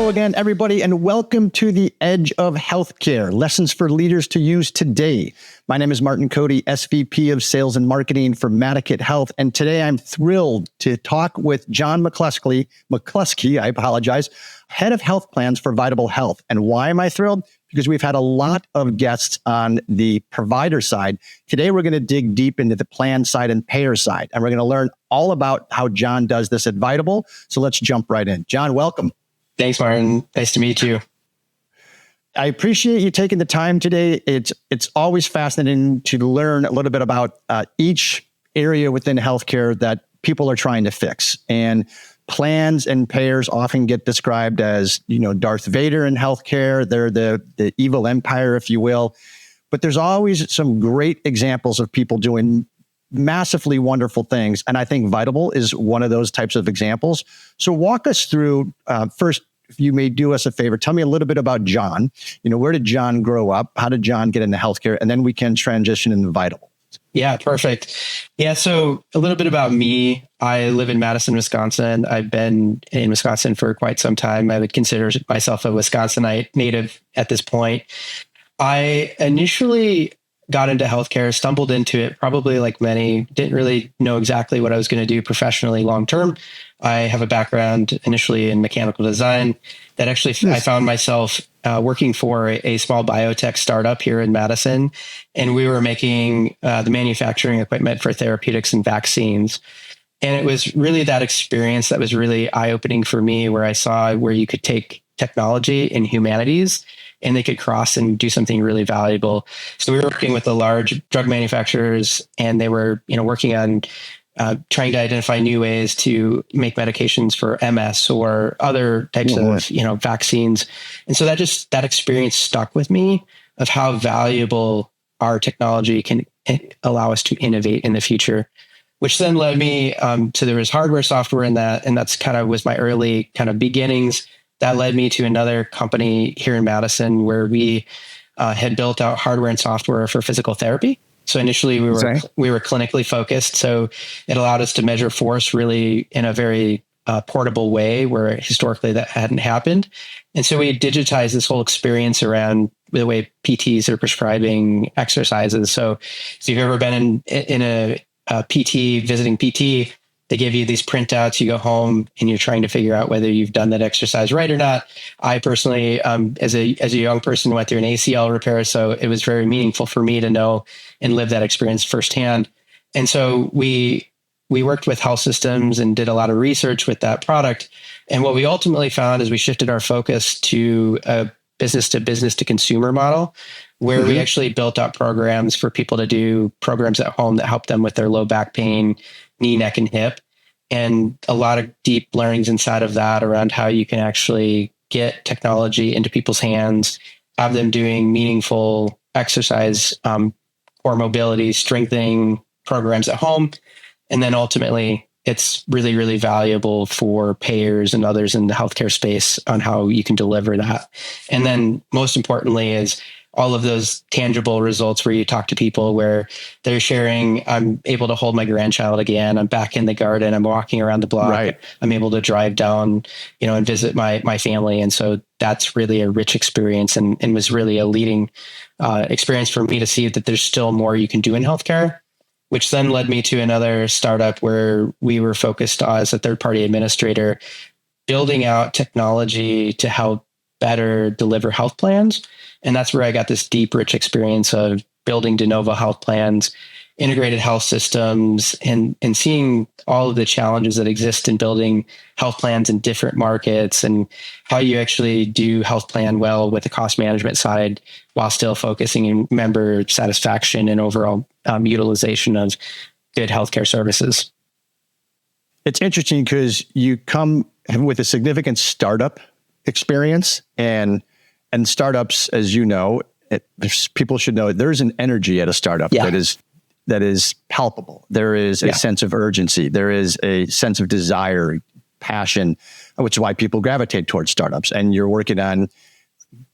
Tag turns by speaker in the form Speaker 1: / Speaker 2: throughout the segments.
Speaker 1: Hello again, everybody, and welcome to the Edge of Healthcare, lessons for leaders to use today. My name is Martin Cody, SVP of Sales and Marketing for Vitable Health, and today I'm thrilled to talk with John McCluskey, Head of Health Plans for Vitable Health. And why am I thrilled? Because we've had a lot of guests on the provider side. Today, we're going to dig deep into the plan side and payer side, and we're going to learn all about how John does this at Vitable. So let's jump right in. John, welcome.
Speaker 2: Thanks, Martin. Nice to meet you.
Speaker 1: I appreciate you taking the time today. It's always fascinating to learn a little bit about each area within healthcare that people are trying to fix. And plans and payers often get described as, Darth Vader in healthcare. They're the evil empire, if you will. But there's always some great examples of people doing massively wonderful things. And I think Vitable is one of those types of examples. So walk us through, first, if you may do us a favor, tell me a little bit about John. Where did John grow up? How did John get into healthcare? And then we can transition into Vitable.
Speaker 2: Yeah, perfect. Yeah, so a little bit about me. I live in Madison, Wisconsin. I've been in Wisconsin for quite some time. I would consider myself a Wisconsinite native at this point. I initially got into healthcare, stumbled into it, probably like many, didn't really know exactly what I was going to do professionally long term. I have a background initially in mechanical design that actually I found myself working for a small biotech startup here in Madison. And we were making the manufacturing equipment for therapeutics and vaccines. And it was really that experience that was really eye-opening for me, where I saw where you could take technology and humanities and they could cross and do something really valuable. So we were working with the large drug manufacturers, and they were, working on trying to identify new ways to make medications for MS or other types of, vaccines. And so that experience stuck with me of how valuable our technology can allow us to innovate in the future, which then led me to there was hardware, software in that. And that's kind of was my early kind of beginnings. That led me to another company here in Madison where we had built out hardware and software for physical therapy. So initially we were clinically focused. So it allowed us to measure force really in a very portable way, where historically that hadn't happened. And so we digitized this whole experience around the way PTs are prescribing exercises. So if you've ever been in a PT, visiting PT, they give you these printouts, you go home and you're trying to figure out whether you've done that exercise right or not. I personally, as a young person, went through an ACL repair. So it was very meaningful for me to know and live that experience firsthand. And so we worked with health systems and did a lot of research with that product. And what we ultimately found is we shifted our focus to a business to consumer model, where we actually built out programs for people to do programs at home that help them with their low back pain, knee, neck, and hip, and a lot of deep learnings inside of that around how you can actually get technology into people's hands, have them doing meaningful exercise, core mobility, strengthening programs at home. And then ultimately, it's really, really valuable for payers and others in the healthcare space on how you can deliver that. And then most importantly is all of those tangible results where you talk to people where they're sharing, I'm able to hold my grandchild again. I'm back in the garden. I'm walking around the block. Right. I'm able to drive down, and visit my family. And so that's really a rich experience and was really a leading experience for me to see that there's still more you can do in healthcare, which then led me to another startup where we were focused as a third-party administrator, building out technology to help better deliver health plans. And that's where I got this deep, rich experience of building de novo health plans, integrated health systems, and seeing all of the challenges that exist in building health plans in different markets and how you actually do health plan well with the cost management side while still focusing in member satisfaction and overall utilization of good healthcare services.
Speaker 1: It's interesting because you come with a significant startup experience, and startups, as you know, people should know there's an energy at a startup that is palpable. There is a sense of urgency. There is a sense of desire, passion, which is why people gravitate towards startups. And you're working on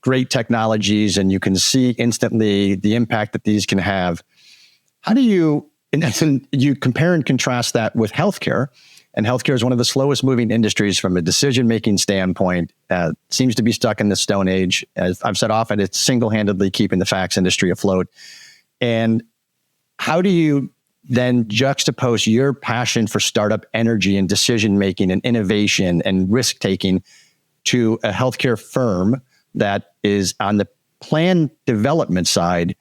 Speaker 1: great technologies, and you can see instantly the impact that these can have. How do you, and you compare and contrast that with healthcare? And healthcare is one of the slowest moving industries from a decision-making standpoint. Seems to be stuck in the Stone Age. As I've said often, it's single-handedly keeping the fax industry afloat. And how do you then juxtapose your passion for startup energy and decision-making and innovation and risk-taking to a healthcare firm that is on the plan development side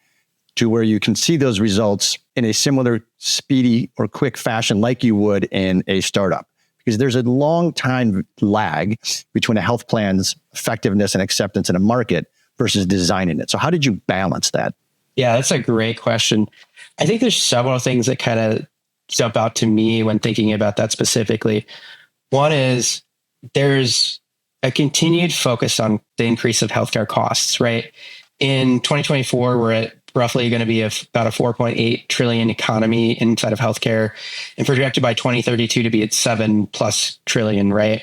Speaker 1: to where you can see those results in a similar speedy or quick fashion like you would in a startup? Because there's a long time lag between a health plan's effectiveness and acceptance in a market versus designing it. So how did you balance that?
Speaker 2: Yeah, that's a great question. I think there's several things that kind of jump out to me when thinking about that specifically. One is there's a continued focus on the increase of healthcare costs, right? In 2024, we're at roughly going to be about a 4.8 trillion economy inside of healthcare and projected by 2032 to be at 7+ trillion, right?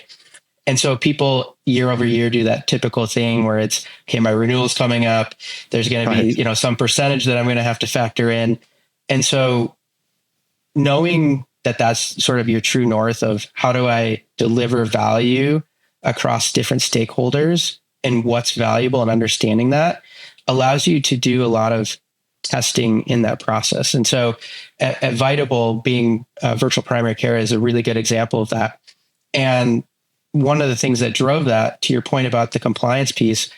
Speaker 2: And so people year over year do that typical thing where it's, okay, my renewal's coming up. There's going to be, some percentage that I'm going to have to factor in. And so knowing that that's sort of your true north of how do I deliver value across different stakeholders and what's valuable and understanding that allows you to do a lot of testing in that process. And so at Vitable, being virtual primary care is a really good example of that. And one of the things that drove that, to your point about the compliance piece,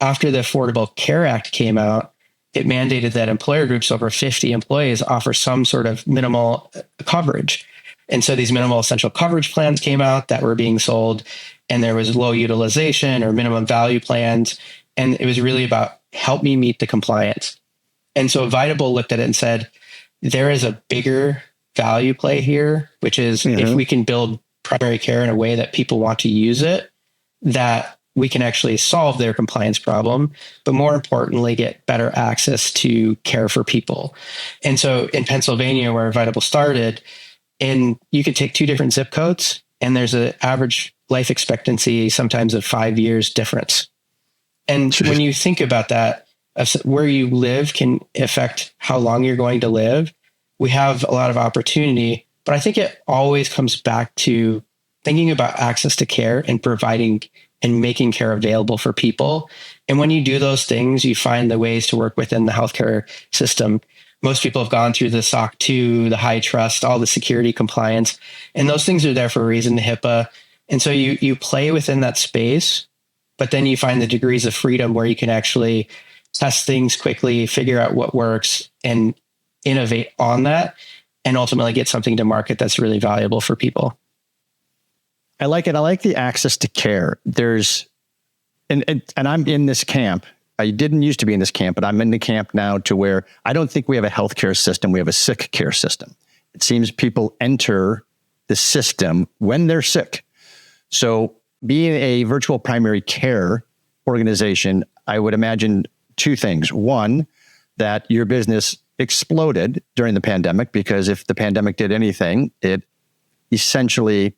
Speaker 2: after the Affordable Care Act came out, it mandated that employer groups over 50 employees offer some sort of minimal coverage. And so these minimal essential coverage plans came out that were being sold, and there was low utilization or minimum value plans. And it was really about help me meet the compliance. And so Vitable looked at it and said, there is a bigger value play here, which is if we can build primary care in a way that people want to use it, that we can actually solve their compliance problem, but more importantly, get better access to care for people. And so in Pennsylvania, where Vitable started, and you could take two different zip codes, and there's an average life expectancy sometimes of 5 years difference. And when you think about that, where you live can affect how long you're going to live. We have a lot of opportunity, but I think it always comes back to thinking about access to care and providing and making care available for people. And when you do those things, you find the ways to work within the healthcare system. Most people have gone through the SOC 2, the high trust, all the security compliance, and those things are there for a reason, HIPAA. And so you play within that space, but then you find the degrees of freedom where you can actually test things quickly, figure out what works, and innovate on that, and ultimately get something to market that's really valuable for people.
Speaker 1: I like it. I like the access to care. There's, and I'm in this camp. I didn't used to be in this camp, but I'm in the camp now to where I don't think we have a healthcare system. We have a sick care system. It seems people enter the system when they're sick. So being a virtual primary care organization, I would imagine two things. One, that your business exploded during the pandemic, because if the pandemic did anything, it essentially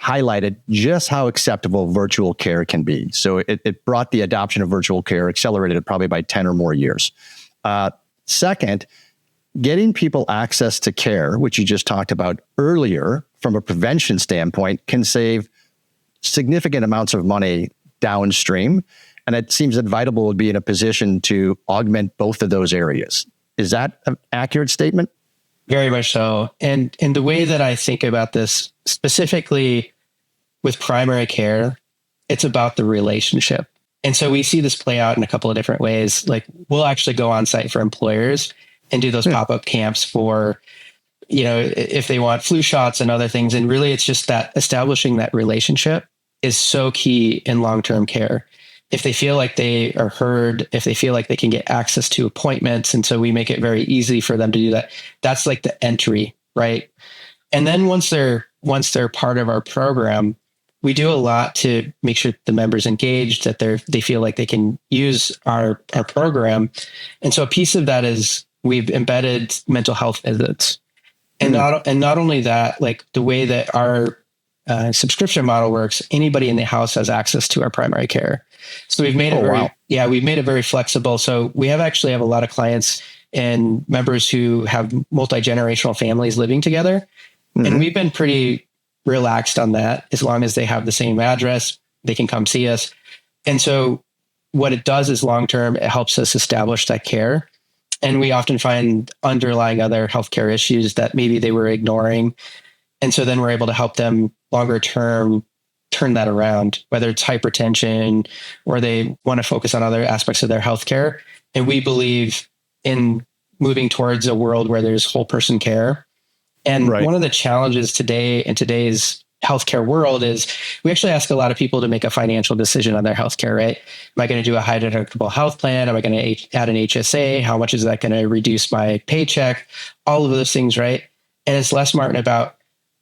Speaker 1: highlighted just how acceptable virtual care can be. So it brought the adoption of virtual care, accelerated it probably by 10 or more years. Second, getting people access to care, which you just talked about earlier, from a prevention standpoint, can save significant amounts of money downstream. And it seems that Vitable would be in a position to augment both of those areas. Is that an accurate statement?
Speaker 2: Very much so. And the way that I think about this specifically with primary care, it's about the relationship. And so we see this play out in a couple of different ways. Like we'll actually go on site for employers and do those pop-up camps for, if they want flu shots and other things. And really it's just that establishing that relationship is so key in long-term care. If they feel like they are heard, if they feel like they can get access to appointments, and so we make it very easy for them to do that. That's like the entry, right? And then once they're part of our program, we do a lot to make sure the members engaged, that they feel like they can use our program. And so a piece of that is we've embedded mental health visits, and not only that, like the way that our subscription model works, anybody in the house has access to our primary care. So we've made it we've made it very flexible. So we actually have a lot of clients and members who have multi-generational families living together. Mm-hmm. And we've been pretty relaxed on that. As long as they have the same address, they can come see us. And so what it does is long-term, it helps us establish that care. And we often find underlying other healthcare issues that maybe they were ignoring. And so then we're able to help them longer term turn that around, whether it's hypertension or they want to focus on other aspects of their healthcare. And we believe in moving towards a world where there's whole person care. And one of the challenges today in today's healthcare world is we actually ask a lot of people to make a financial decision on their healthcare, right? Am I going to do a high deductible health plan? Am I going to add an HSA? How much is that going to reduce my paycheck? All of those things, right? And it's less smart about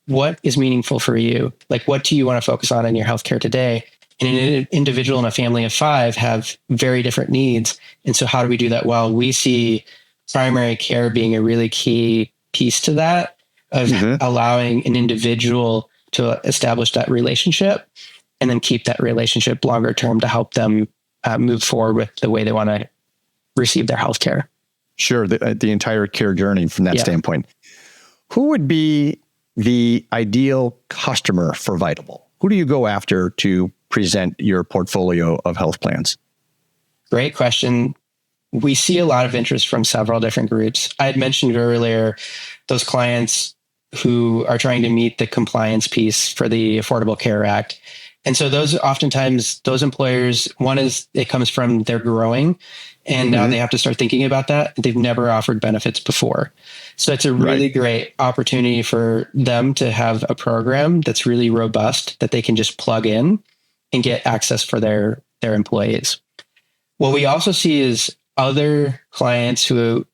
Speaker 2: what is meaningful for you. Like, what do you want to focus on in your healthcare today? And an individual and a family of 5 have very different needs. And so how do we do that well? We see primary care being a really key piece to that, of allowing an individual to establish that relationship and then keep that relationship longer term to help them move forward with the way they want to receive their healthcare.
Speaker 1: Sure. The entire care journey from that standpoint. Who would be the ideal customer for Vitable? Who do you go after to present your portfolio of health plans?
Speaker 2: Great question. We see a lot of interest from several different groups. I had mentioned earlier those clients who are trying to meet the compliance piece for the Affordable Care Act. And so those oftentimes, those employers, one is it comes from they're growing and now they have to start thinking about that. They've never offered benefits before. So it's a really great opportunity for them to have a program that's really robust that they can just plug in and get access for their employees. What we also see is other clients who,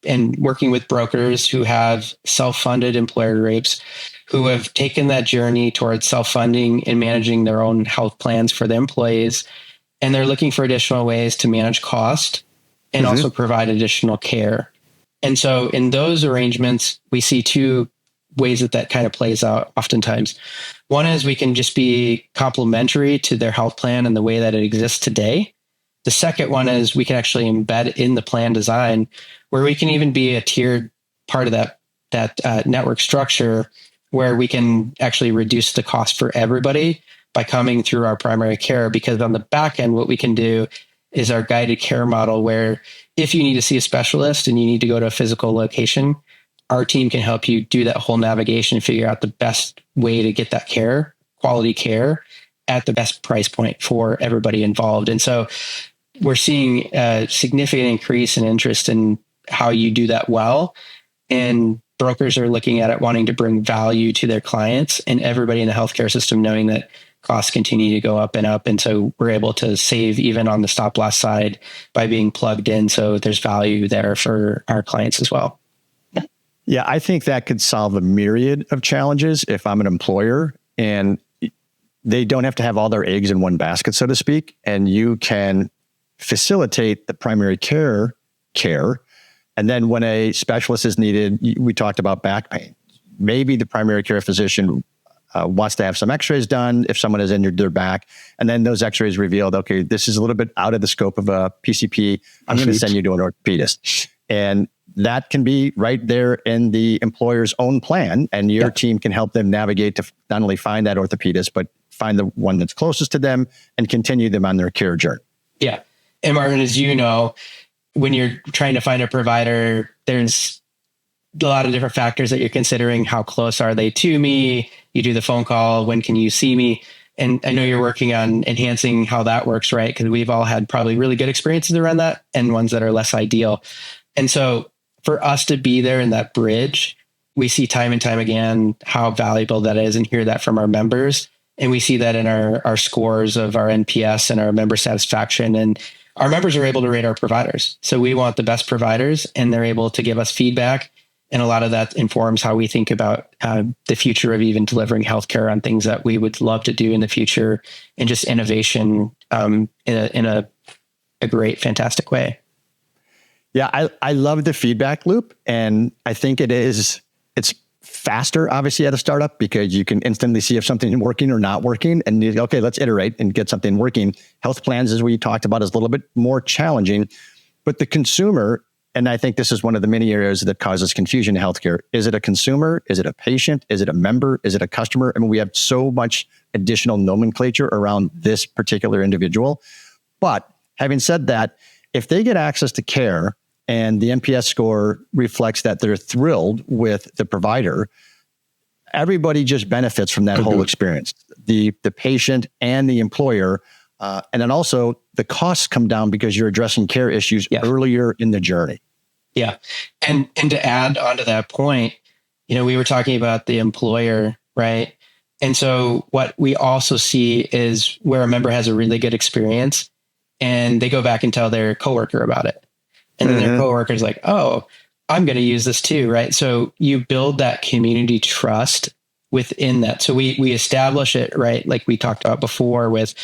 Speaker 2: and working with brokers who have self-funded employer groups who have taken that journey towards self-funding and managing their own health plans for their employees. And they're looking for additional ways to manage cost and also provide additional care. And so in those arrangements, we see 2 ways that kind of plays out oftentimes. One is we can just be complementary to their health plan and the way that it exists today. The second one is we can actually embed in the plan design where we can even be a tiered part of that network structure where we can actually reduce the cost for everybody by coming through our primary care. Because on the back end, what we can do is our guided care model where if you need to see a specialist and you need to go to a physical location, our team can help you do that whole navigation and figure out the best way to get that care, quality care at the best price point for everybody involved. And so we're seeing a significant increase in interest in how you do that well. And brokers are looking at it, wanting to bring value to their clients and everybody in the healthcare system, knowing that costs continue to go up and up. And so we're able to save even on the stop loss side by being plugged in. So there's value there for our clients as well.
Speaker 1: Yeah, I think that could solve a myriad of challenges if I'm an employer and they don't have to have all their eggs in one basket, so to speak. And you can facilitate the primary care. And then when a specialist is needed, we talked about back pain. Maybe the primary care physician wants to have some x-rays done if someone has injured their back. And then those x-rays revealed, okay, this is a little bit out of the scope of a PCP. I'm going to send you to an orthopedist. And that can be right there in the employer's own plan. And your team can help them navigate to not only find that orthopedist, but find the one that's closest to them and continue them on their care journey.
Speaker 2: Yeah. And Martin, as you know, when you're trying to find a provider, there's a lot of different factors that you're considering. How close are they to me? You do the phone call. When can you see me? And I know you're working on enhancing how that works, right? Because we've all had probably really good experiences around that and ones that are less ideal. And so for us to be there in that bridge, we see time and time again how valuable that is and hear that from our members. And we see that in our scores of our NPS and our member satisfaction. And our members are able to rate our providers. So we want the best providers and they're able to give us feedback. And a lot of that informs how we think about the future of even delivering healthcare on things that we would love to do in the future and just innovation in a great, fantastic way.
Speaker 1: Yeah, I love the feedback loop. And I think it's faster, obviously, at a startup because you can instantly see if something is working or not working. And okay, let's iterate and get something working. Health plans, as we talked about, is a little bit more challenging. But the consumer, and I think this is one of the many areas that causes confusion in healthcare. Is it a consumer? Is it a patient? Is it a member? Is it a customer? I mean, we have so much additional nomenclature around this particular individual. But having said that, if they get access to care and the NPS score reflects that they're thrilled with the provider, everybody just benefits from that whole experience. The patient and the employer. And then also the costs come down because you're addressing care issues earlier in the journey.
Speaker 2: Yeah. And to add onto that point, we were talking about the employer, right? And so what we also see is where a member has a really good experience and they go back and tell their coworker about it. And then their coworker's like, oh, I'm going to use this too, right? So you build that community trust within that. So we establish it, right? Like we talked about before with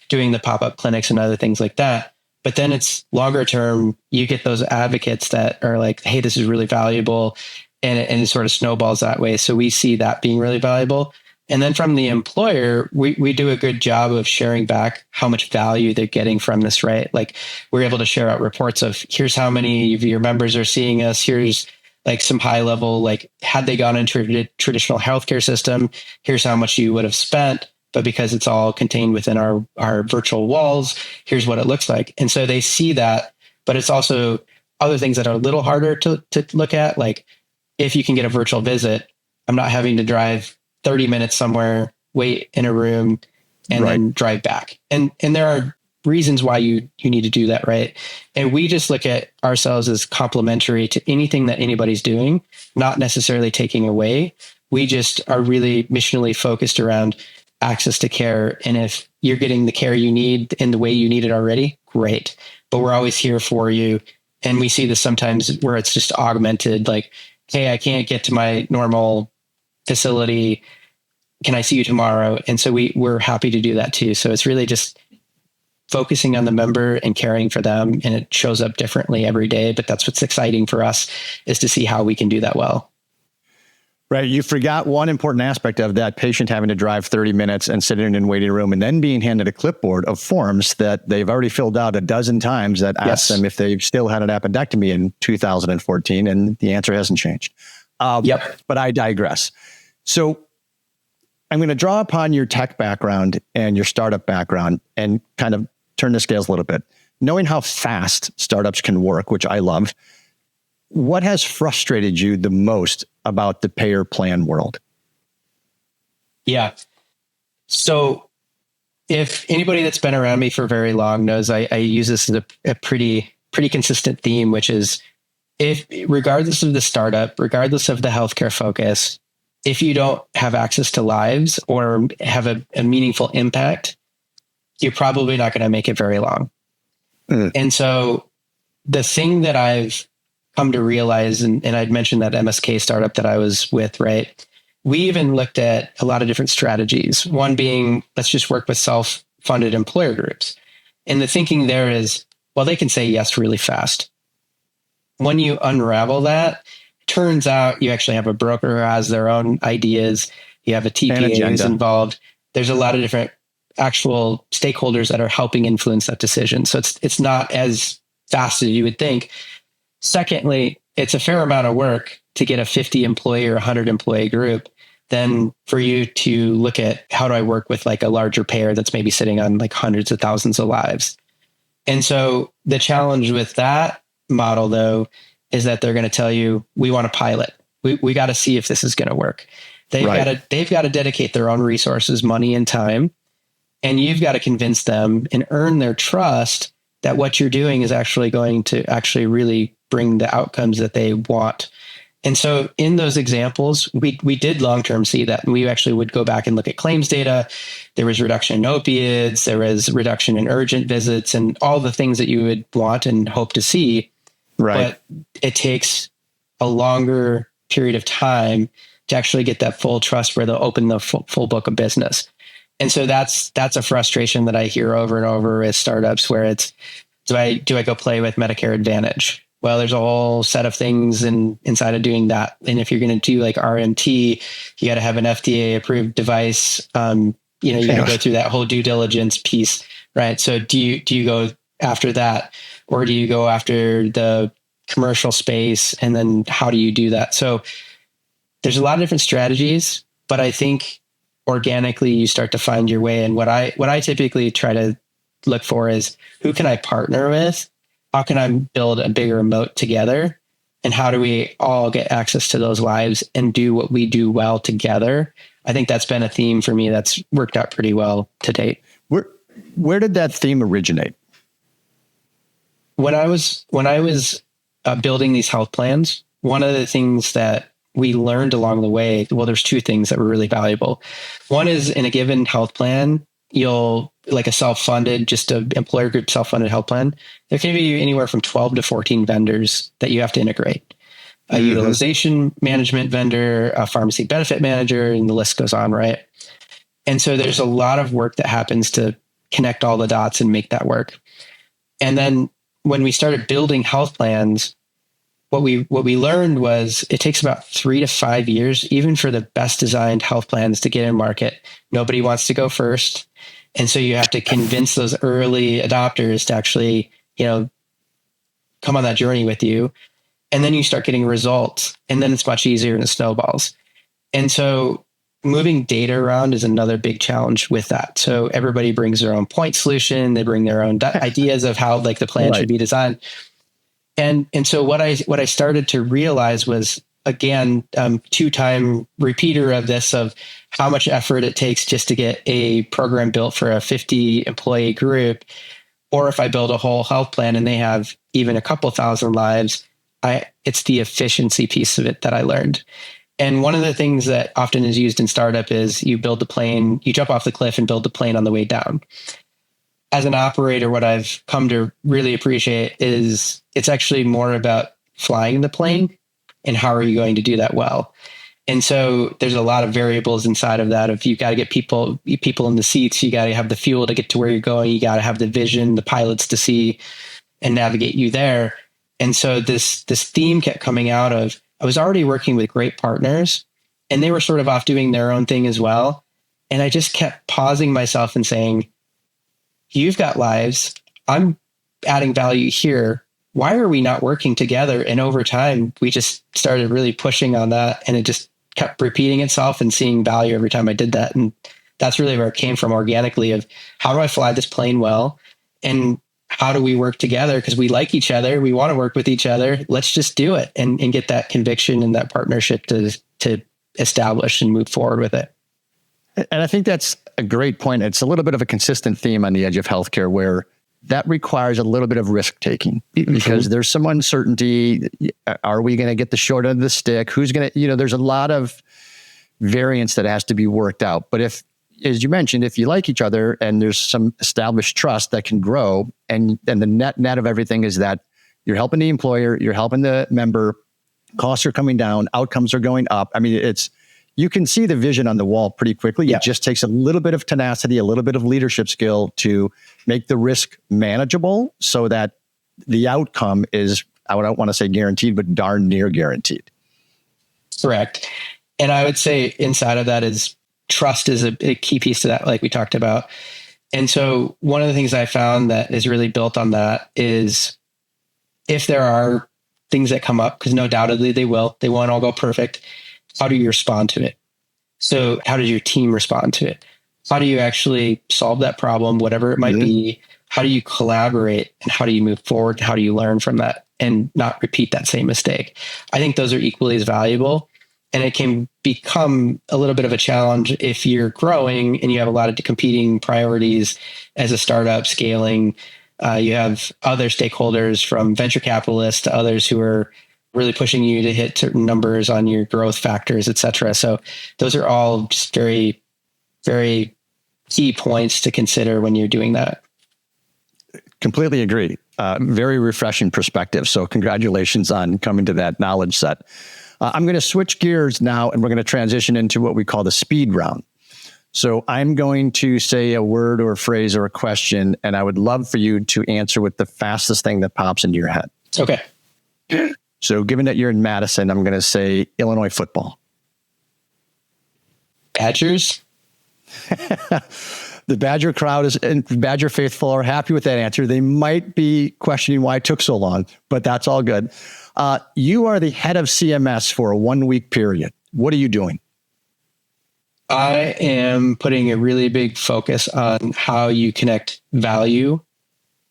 Speaker 2: doing the pop-up clinics and other things like that. But then it's longer term, you get those advocates that are like, hey, this is really valuable. And it sort of snowballs that way. So we see that being really valuable. And then from the employer, we do a good job of sharing back how much value they're getting from this, right? Like we're able to share out reports of here's how many of your members are seeing us. Here's like some high level, like had they gone into a traditional healthcare system, here's how much you would have spent. But because it's all contained within our virtual walls, here's what it looks like. And so they see that, but it's also other things that are a little harder to look at. Like if you can get a virtual visit, I'm not having to drive 30 minutes somewhere, wait in a room, and then drive back. And there are reasons why you need to do that, right? And we just look at ourselves as complementary to anything that anybody's doing, not necessarily taking away. We just are really missionally focused around access to care. And if you're getting the care you need in the way you need it already, great. But we're always here for you. And we see this sometimes where it's just augmented, like, hey, I can't get to my normal facility. Can I see you tomorrow? And so we're happy to do that too. So it's really just focusing on the member and caring for them. And it shows up differently every day. But that's what's exciting for us, is to see how we can do that well.
Speaker 1: Right. You forgot one important aspect of that patient having to drive 30 minutes and sit in a waiting room and then being handed a clipboard of forms that they've already filled out a dozen times that asks them if they've still had an appendectomy in 2014. And the answer hasn't changed. But I digress. So I'm going to draw upon your tech background and your startup background and kind of turn the scales a little bit. Knowing how fast startups can work, which I love, what has frustrated you the most about the payer plan world?
Speaker 2: Yeah. So if anybody that's been around me for very long knows, I use this as a pretty consistent theme, which is if regardless of the startup, regardless of the healthcare focus, if you don't have access to lives or have a meaningful impact, you're probably not going to make it very long. And so the thing that I've come to realize, and I'd mentioned that MSK startup that I was with, right? We even looked at a lot of different strategies. One being, let's just work with self-funded employer groups. And the thinking there is, well, they can say yes really fast. When you unravel that, turns out you actually have a broker who has their own ideas. You have a TPA who's involved. There's a lot of different actual stakeholders that are helping influence that decision. So it's not as fast as you would think. Secondly, it's a fair amount of work to get a 50 employee or 100 employee group than for you to look at how do I work with like a larger payer that's maybe sitting on like hundreds of thousands of lives. And so the challenge with that model, though, is that they're going to tell you, we want to pilot. We got to see if this is going to work. They've got to dedicate their own resources, money, and time. And you've got to convince them and earn their trust that what you're doing is actually going to actually really bring the outcomes that they want. And so in those examples, we did long-term see that. And we actually would go back and look at claims data. There was reduction in opiates. There was reduction in urgent visits and all the things that you would want and hope to see.
Speaker 1: Right.
Speaker 2: But it takes a longer period of time to actually get that full trust where they'll open the full book of business. And so that's a frustration that I hear over and over with startups where it's, do I go play with Medicare Advantage? Well, there's a whole set of things inside of doing that. And if you're going to do like RMT, you got to have an FDA approved device. You got to go through that whole due diligence piece, right? So do you go after that, or do you go after the commercial space, and then how do you do that? So there's a lot of different strategies, but I think organically you start to find your way. And what I typically try to look for is, who can I partner with? How can I build a bigger moat together? And how do we all get access to those lives and do what we do well together? I think that's been a theme for me that's worked out pretty well to date.
Speaker 1: Where did that theme originate?
Speaker 2: When I was building these health plans, one of the things that we learned along the way, well, there's two things that were really valuable. One is, in a given health plan, you'll, like a self-funded, just an employer group self-funded health plan, there can be anywhere from 12 to 14 vendors that you have to integrate. A utilization management vendor, a pharmacy benefit manager, and the list goes on, right? And so there's a lot of work that happens to connect all the dots and make that work. And then when we started building health plans, what we learned was it takes about 3 to 5 years, even for the best designed health plans, to get in market. Nobody wants to go first. And so you have to convince those early adopters to actually, come on that journey with you. And then you start getting results, and then it's much easier and it snowballs. And so moving data around is another big challenge with that. So everybody brings their own point solution. They bring their own ideas of how the plan should be designed. And so what I started to realize was, again, 2-time repeater of this, of how much effort it takes just to get a program built for a 50 employee group. Or if I build a whole health plan and they have even a couple thousand lives, it's the efficiency piece of it that I learned. And one of the things that often is used in startup is you build the plane, you jump off the cliff and build the plane on the way down. As an operator, what I've come to really appreciate is it's actually more about flying the plane and how are you going to do that well. And so there's a lot of variables inside of that. If you've got to get people in the seats, you got to have the fuel to get to where you're going. You got to have the vision, the pilots to see and navigate you there. And so this theme kept coming out of, I was already working with great partners and they were sort of off doing their own thing as well. And I just kept pausing myself and saying, you've got lives, I'm adding value here. Why are we not working together? And over time, we just started really pushing on that, and it just kept repeating itself and seeing value every time I did that. And that's really where it came from organically, of how do I fly this plane well? And how do we work together? Because we like each other. We want to work with each other. Let's just do it and get that conviction and that partnership to establish and move forward with it.
Speaker 1: And I think that's a great point. It's a little bit of a consistent theme on the edge of healthcare, where that requires a little bit of risk taking, because there's some uncertainty. Are we going to get the short end of the stick? Who's going to, there's a lot of variance that has to be worked out. But if, as you mentioned, if you like each other and there's some established trust that can grow, and the net of everything is that you're helping the employer, you're helping the member, costs are coming down, outcomes are going up. I mean, you can see the vision on the wall pretty quickly. Yeah. It just takes a little bit of tenacity, a little bit of leadership skill to make the risk manageable so that the outcome is, I don't want to say guaranteed, but darn near guaranteed.
Speaker 2: Correct. And I would say inside of that is trust is a key piece to that, like we talked about. And so one of the things I found that is really built on that is, if there are things that come up, because no doubtedly they won't all go perfect, how do you respond to it? So how does your team respond to it? How do you actually solve that problem, whatever it might be? How do you collaborate, and how do you move forward? How do you learn from that and not repeat that same mistake? I think those are equally as valuable. And it can become a little bit of a challenge if you're growing and you have a lot of competing priorities as a startup scaling. You have other stakeholders, from venture capitalists to others who are really pushing you to hit certain numbers on your growth factors, et cetera. So those are all just very, very key points to consider when you're doing that.
Speaker 1: Completely agree. Very refreshing perspective. So congratulations on coming to that knowledge set. I'm going to switch gears now, and we're going to transition into what we call the speed round. So I'm going to say a word or a phrase or a question, and I would love for you to answer with the fastest thing that pops into your head.
Speaker 2: Okay.
Speaker 1: So given that you're in Madison, I'm going to say Illinois football.
Speaker 2: Badgers.
Speaker 1: The Badger crowd and Badger faithful are happy with that answer. They might be questioning why it took so long, but that's all good. You are the head of CMS for a 1 week period. What are you doing?
Speaker 2: I am putting a really big focus on how you connect value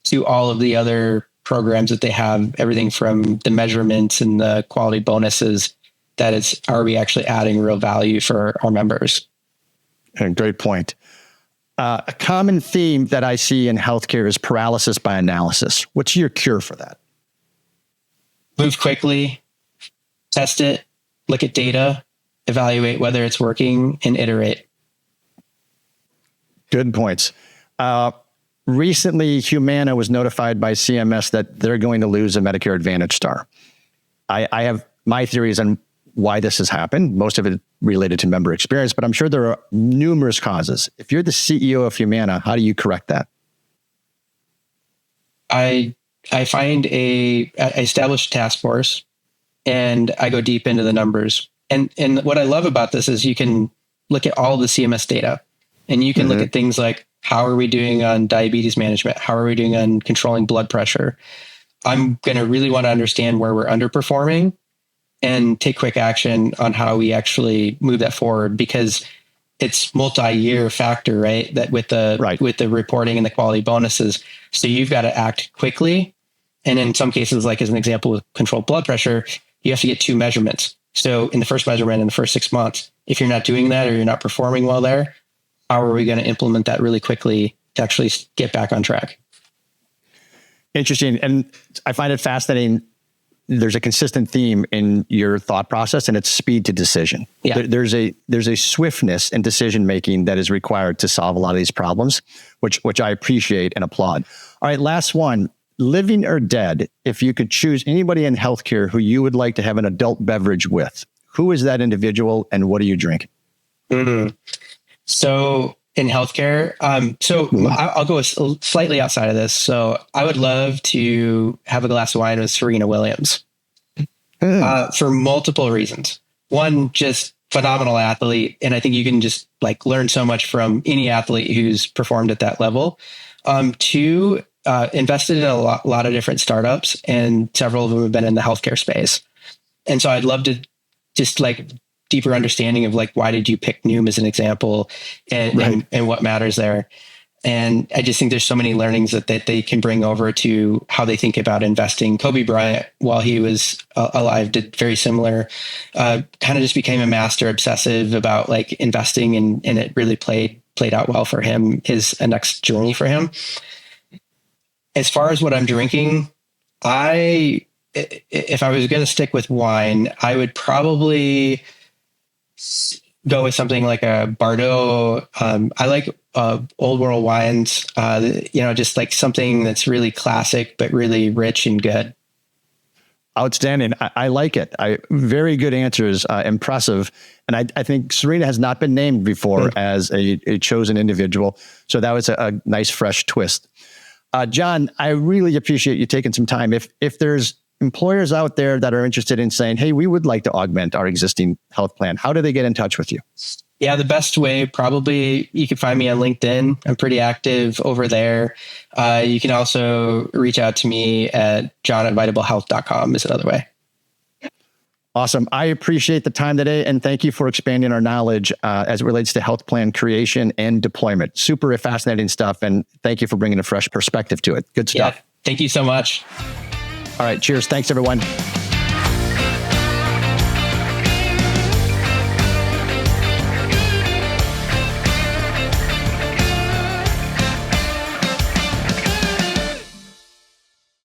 Speaker 2: to all of the other programs that they have, everything from the measurements and the quality bonuses, that is, are we actually adding real value for our members?
Speaker 1: Great point. A common theme that I see in healthcare is paralysis by analysis. What's your cure for that?
Speaker 2: Move quickly, test it, look at data, evaluate whether it's working, and iterate.
Speaker 1: Good points. Recently, Humana was notified by CMS that they're going to lose a Medicare Advantage star. I have my theories on why this has happened, most of it related to member experience, but I'm sure there are numerous causes. If you're the CEO of Humana, how do you correct that?
Speaker 2: I find I establish a task force and I go deep into the numbers. And what I love about this is you can look at all the CMS data and you can look at things like, how are we doing on diabetes management? How are we doing on controlling blood pressure? I'm going to really want to understand where we're underperforming and take quick action on how we actually move that forward, because it's multi-year factor, right? That with the reporting and the quality bonuses. So you've got to act quickly. And in some cases, like as an example with controlled blood pressure, you have to get 2 measurements. So in the first measurement in the first 6 months, if you're not doing that or you're not performing well there, how are we going to implement that really quickly to actually get back on track?
Speaker 1: Interesting. And I find it fascinating. There's a consistent theme in your thought process, and it's speed to decision.
Speaker 2: Yeah.
Speaker 1: There's a swiftness in decision making that is required to solve a lot of these problems, which I appreciate and applaud. All right, last one. Living or dead, if you could choose anybody in healthcare who you would like to have an adult beverage with, who is that individual and what do you drink?
Speaker 2: So in healthcare, I'll go slightly outside of this. So I would love to have a glass of wine with Serena Williams for multiple reasons. One, just phenomenal athlete. And I think you can just like learn so much from any athlete who's performed at that level. Two, invested in a lot of different startups, and several of them have been in the healthcare space. And so I'd love to just like deeper understanding of like, why did you pick Noom as an example and what matters there? And I just think there's so many learnings that they can bring over to how they think about investing. Kobe Bryant, while he was alive, did very similar, kind of just became a master obsessive about like investing, and it really played out well for him, a next journey for him. As far as what I'm drinking, if I was going to stick with wine, I would probably go with something like a Bordeaux. I like old world wines, just like something that's really classic, but really rich and good.
Speaker 1: Outstanding. I like it. Very good answers. Impressive. And I think Serena has not been named before as a chosen individual. So that was a nice, fresh twist. John, I really appreciate you taking some time. If there's employers out there that are interested in saying, hey, we would like to augment our existing health plan, how do they get in touch with you?
Speaker 2: Yeah, the best way, probably you can find me on LinkedIn. I'm pretty active over there. You can also reach out to me at john@vitablehealth.com is another way.
Speaker 1: Awesome. I appreciate the time today, and thank you for expanding our knowledge as it relates to health plan creation and deployment. Super fascinating stuff, and thank you for bringing a fresh perspective to it. Good stuff.
Speaker 2: Yeah, thank you so much.
Speaker 1: All right. Cheers. Thanks, everyone.